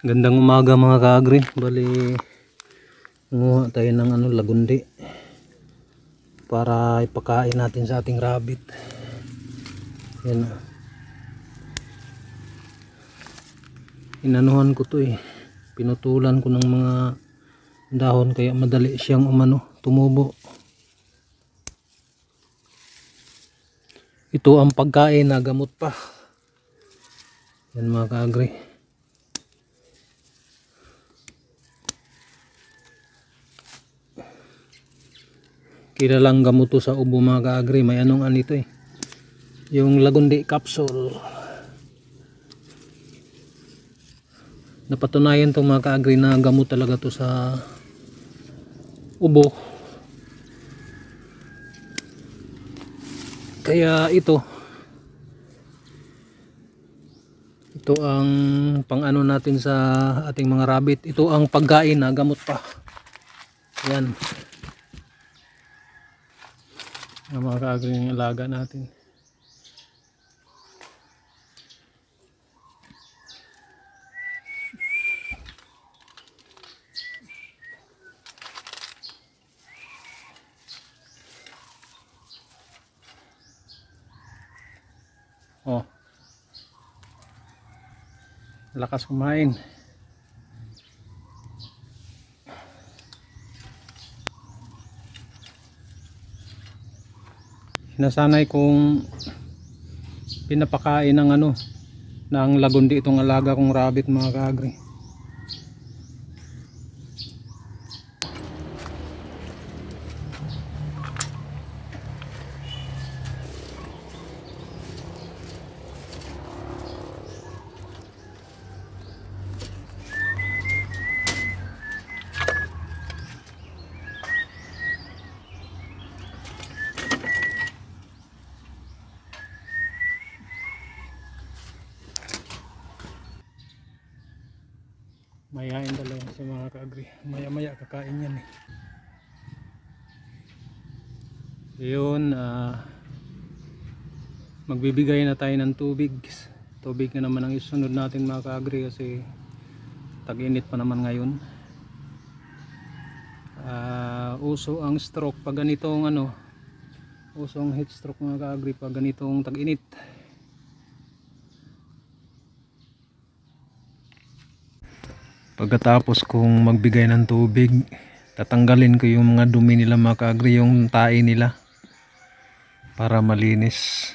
Gandang umaga mga ka-agri. Bali nguha tayo ng lagundi para ipakain natin sa ating rabbit. Yan. Inanuhan ko to pinutulan ko ng mga dahon kaya madali siyang tumubo. Ito ang pagkain na gamot pa. Yan mga ka-agri. Kilalang gamot to sa ubo mga ka-agri. May anito yung lagundi capsule. Napatunayan itong mga ka-agri na gamot talaga to sa ubo. Kaya ito ang pang-ano natin sa ating mga rabbit. Ito ang pagkain na gamot pa. Yan. Ang mga ka-agri ng alaga natin. Oh. Lakas kumain. Sinasanay kong pinapakain ng ng lagundi itong alaga kong rabbit mga ka-agri. Mayain talaga sa mga ka-agri. Maya kakain yan Yun, magbibigay na tayo ng tubig. Tubig na naman ang isunod natin mga ka-agri kasi tag-init pa naman ngayon. Uso ang stroke pag ganitong uso ang heat stroke mga ka-agri pag ganitong tag-init. Pagkatapos kong magbigay ng tubig, tatanggalin ko yung mga dumi nila mga ka-agri, yung tae nila para malinis.